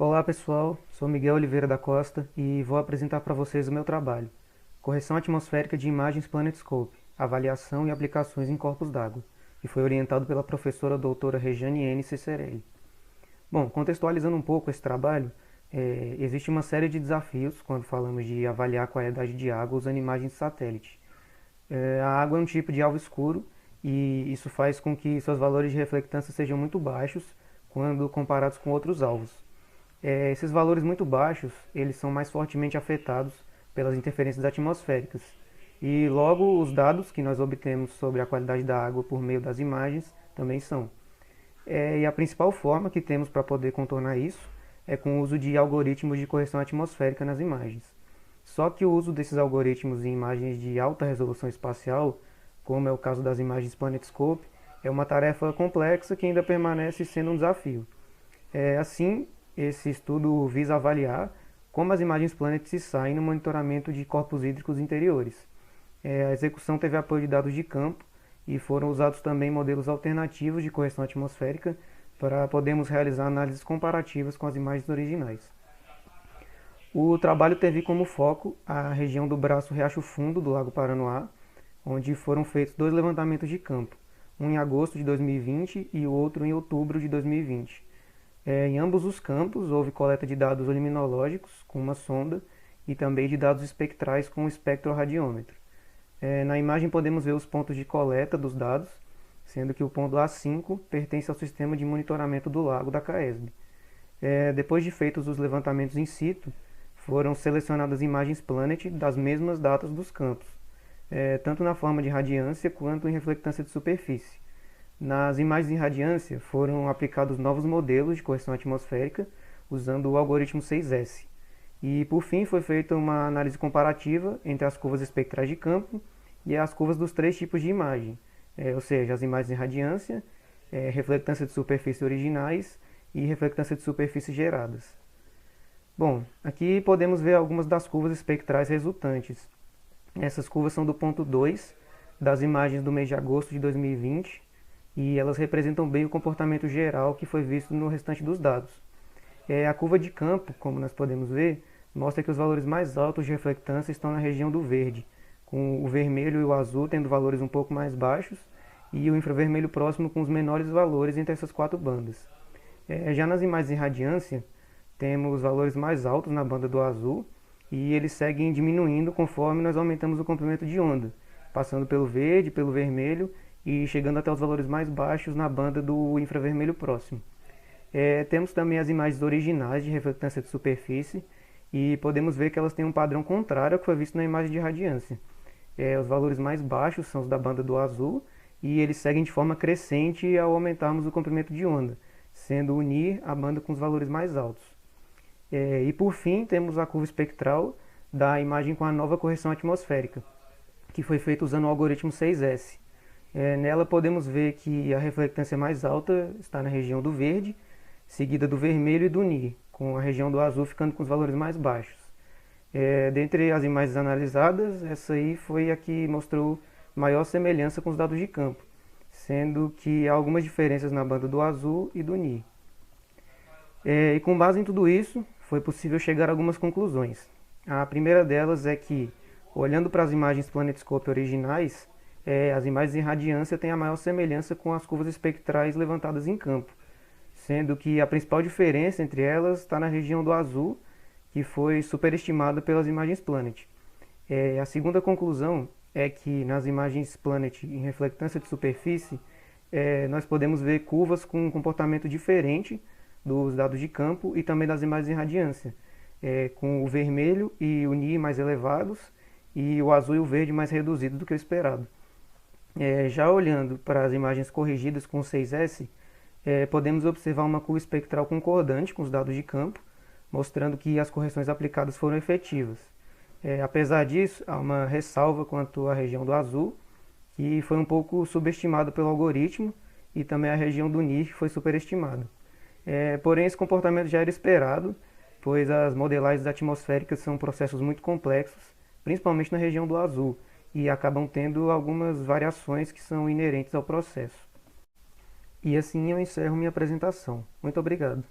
Olá pessoal, sou Miguel Oliveira da Costa e vou apresentar para vocês o meu trabalho. Correção atmosférica de imagens PlanetScope, avaliação e aplicações em corpos d'água, que foi orientado pela professora doutora Rejane N. Cicerelli. Bom, contextualizando um pouco esse trabalho, existe uma série de desafios quando falamos de avaliar a qualidade de água usando imagens de satélite. A água é um tipo de alvo escuro e isso faz com que seus valores de reflectância sejam muito baixos quando comparados com outros alvos. Esses valores muito baixos, eles são mais fortemente afetados pelas interferências atmosféricas. E logo os dados que nós obtemos sobre a qualidade da água por meio das imagens também são. E a principal forma que temos para poder contornar isso é com o uso de algoritmos de correção atmosférica nas imagens. Só que o uso desses algoritmos em imagens de alta resolução espacial, como é o caso das imagens PlanetScope, é uma tarefa complexa que ainda permanece sendo um desafio. Assim, esse estudo visa avaliar como as imagens Planet se saem no monitoramento de corpos hídricos interiores. A execução teve apoio de dados de campo e foram usados também modelos alternativos de correção atmosférica para podermos realizar análises comparativas com as imagens originais. O trabalho teve como foco a região do braço Riacho Fundo do Lago Paranoá, onde foram feitos dois levantamentos de campo, um em agosto de 2020 e o outro em outubro de 2020. Em ambos os campos houve coleta de dados luminológicos com uma sonda e também de dados espectrais com o espectroradiômetro. Na imagem podemos ver os pontos de coleta dos dados, sendo que o ponto A5 pertence ao sistema de monitoramento do lago da CAESB. Depois de feitos os levantamentos in situ, foram selecionadas imagens Planet das mesmas datas dos campos, tanto na forma de radiância quanto em reflectância de superfície. Nas imagens em radiância foram aplicados novos modelos de correção atmosférica usando o algoritmo 6S. E por fim foi feita uma análise comparativa entre as curvas espectrais de campo e as curvas dos três tipos de imagem, ou seja, as imagens em radiância, reflectância de superfície originais e reflectância de superfície geradas. Bom, aqui podemos ver algumas das curvas espectrais resultantes. Essas curvas são do ponto 2 das imagens do mês de agosto de 2020 e elas representam bem o comportamento geral que foi visto no restante dos dados. A curva de campo, como nós podemos ver, mostra que os valores mais altos de reflectância estão na região do verde, com o vermelho e o azul tendo valores um pouco mais baixos e o infravermelho próximo com os menores valores entre essas quatro bandas. Já nas imagens em radiância, temos valores mais altos na banda do azul e eles seguem diminuindo conforme nós aumentamos o comprimento de onda, passando pelo verde, pelo vermelho e chegando até os valores mais baixos na banda do infravermelho próximo. Temos também as imagens originais de reflectância de superfície e podemos ver que elas têm um padrão contrário ao que foi visto na imagem de radiância. Os valores mais baixos são os da banda do azul e eles seguem de forma crescente ao aumentarmos o comprimento de onda, sendo o NIR a banda com os valores mais altos. E por fim temos a curva espectral da imagem com a nova correção atmosférica, que foi feita usando o algoritmo 6S. Nela podemos ver que a reflectância mais alta está na região do verde, seguida do vermelho e do NIR, com a região do azul ficando com os valores mais baixos. Dentre as imagens analisadas, essa aí foi a que mostrou maior semelhança com os dados de campo, sendo que há algumas diferenças na banda do azul e do NIR. E com base em tudo isso, foi possível chegar a algumas conclusões. A primeira delas é que, olhando para as imagens PlanetScope originais, as imagens em radiância têm a maior semelhança com as curvas espectrais levantadas em campo, sendo que a principal diferença entre elas está na região do azul, que foi superestimada pelas imagens Planet. A segunda conclusão é que nas imagens Planet em reflectância de superfície, nós podemos ver curvas com um comportamento diferente dos dados de campo e também das imagens em radiância, com o vermelho e o NIR mais elevados e o azul e o verde mais reduzidos do que o esperado. Já olhando para as imagens corrigidas com 6S, podemos observar uma curva espectral concordante com os dados de campo, mostrando que as correções aplicadas foram efetivas. Apesar disso, há uma ressalva quanto à região do azul, que foi um pouco subestimada pelo algoritmo, e também a região do NIR, que foi superestimada. Porém, esse comportamento já era esperado, pois as modelagens atmosféricas são processos muito complexos, principalmente na região do azul, e acabam tendo algumas variações que são inerentes ao processo. E assim eu encerro minha apresentação. Muito obrigado.